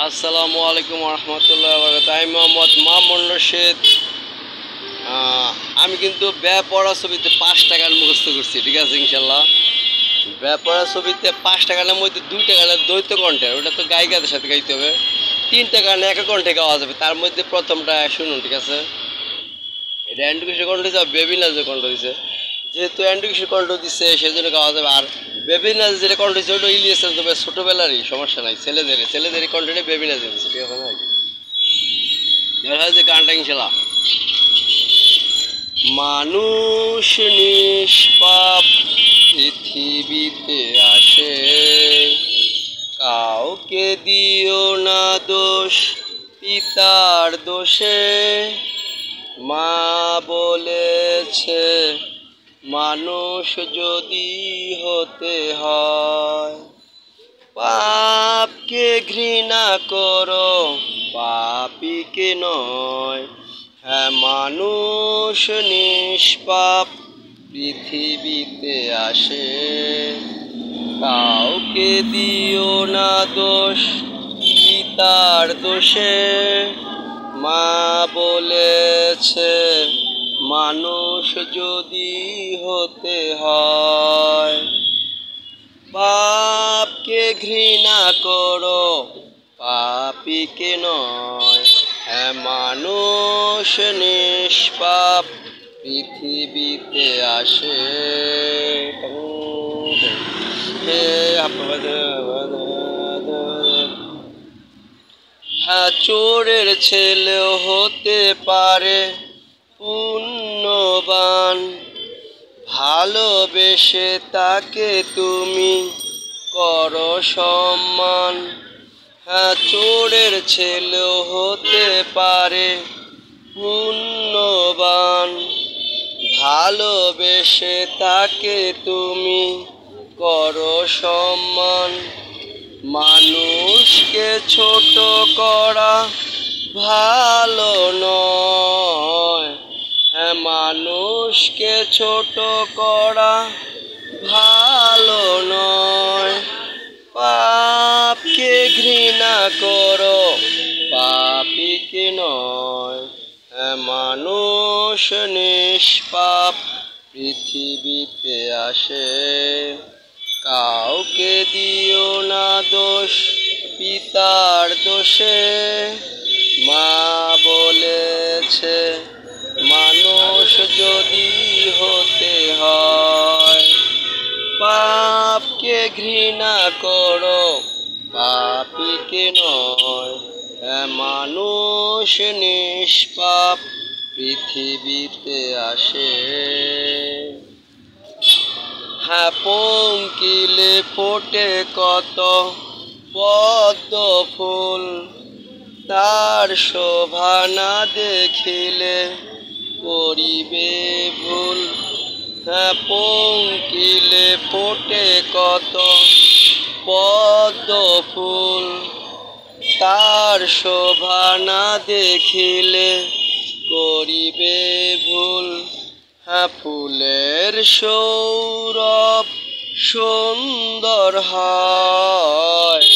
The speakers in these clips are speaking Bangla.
আসসালামু আলাইকুম রহমতুল্লাহ বরকাত। আমি মোহাম্মদ মামুন রশিদ। আমি কিন্তু বেপরা ছবিতে 5টা গান মুখস্থ করছি, ঠিক আছে ইনশাল্লাহ। বেপরা ছবিতে 5টা গানের মধ্যে 2টা গানের দ্বৈত কণ্ঠের, ওটা তো গায়িকাদের সাথে গাইতে হবে। 3টা গান একা কণ্ঠে গাওয়া যাবে, তার মধ্যে প্রথমটা শুনুন, ঠিক আছে। এটা অ্যান্ড্রু কিশোর কণ্ঠ দিচ্ছে আর বেবি নাজের কণ্ঠ দিচ্ছে। যেহেতু অ্যান্ড্রু কিশোর কণ্ঠ দিচ্ছে সেজন্য গাওয়া যাবে। আর বেবি নাজ যেটা কণ্ঠ দিচ্ছে ওটা ইলিয়াসের, তবে ছোটোবেলারই, সমস্যা নাই। ছেলেদেরই কণ্ঠটা বেবি নাজ দিচ্ছে, ঠিক আছে না? এবার হয়েছে গানটা ইনশাল্লাহ। মানুষ নিষ্পাপ পৃথিবীতে আসে, কাউকে দিও না দোষ পিতার দোষে। মা বলেছে মানুষ যদি হতে হয়, পাপকে ঘৃণা করো পাপীকে নয়। হ্যাঁ, মানুষ নিষ্পাপ পৃথিবীতে আসে, কাউকে দিও না দোষ পিতার দোষে। মা বলেছে মানুষ যদি হতে হয়, পাপকে ঘৃণা করো পাপীকে নয়। হ্যাঁ, মানুষ নিষ্পাপ পৃথিবীতে আসে। হ্যাঁ, চোরের ছেলেও হতে পারে পুণ্যবান, ভালোবেসে তাকে তুমি করো সম্মান। হ্যাঁ, চোরের ছেলেও হতে পারে পুণ্যবান, ভালোবেসে তাকে তুমি করো সম্মান। মানুষকে ছোট করা ভালো নয়। হ্যাঁ, মানুষকে ছোট করা ভালো নয়। পাপকে ঘৃণা করো পাপীকে নয়। হ্যাঁ, মানুষ নিষ্পাপ পৃথিবীতে আসে, কাউকে দিও না দোষ পিতার দোষে। মা বলেছে মানুষ যদি হতে হয়, পাপকে ঘৃণা করো পাপীকে নয়। হ্যাঁ, মানুষ নিষ্পাপ পৃথিবীতে আসে। হ্যাঁ, পঙ্কিলে ফোটে কত পদ্ম ফুল, তার শোভা না দেখিলে করিবে ভুল। হ্যাঁ, পঙ্কিলে ফোটে কত পদ্ম ফুল, তার শোভা না দেখিলে করিবে ভুল। হ্যাঁ, ফুলের সৌরভ সুন্দর হয়।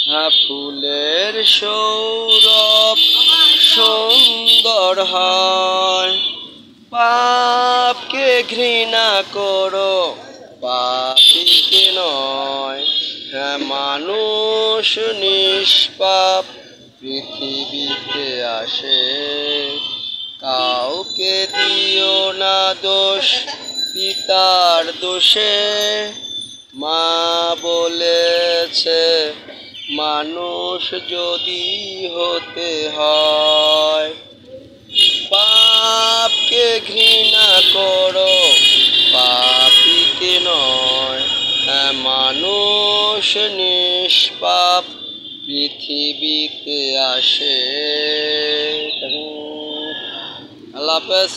হ্যাঁ, ফুলের সৌরভ সুন্দর হয়। পাপকে ঘৃণা করো পাপীকে নয়। হ্যাঁ, মানুষ নিষ্পাপ পৃথিবীতে আসে, কাউকে দিও না দোষ পিতার দোষে। মা বলেছে মানুষ যদি হতে হয়, পাপকে ঘৃণা করো পাপীকে নয়। হ্যাঁ, মানুষ নিষ্পাপ পৃথিবীতে আসে। আল্লাহ হাফেজ।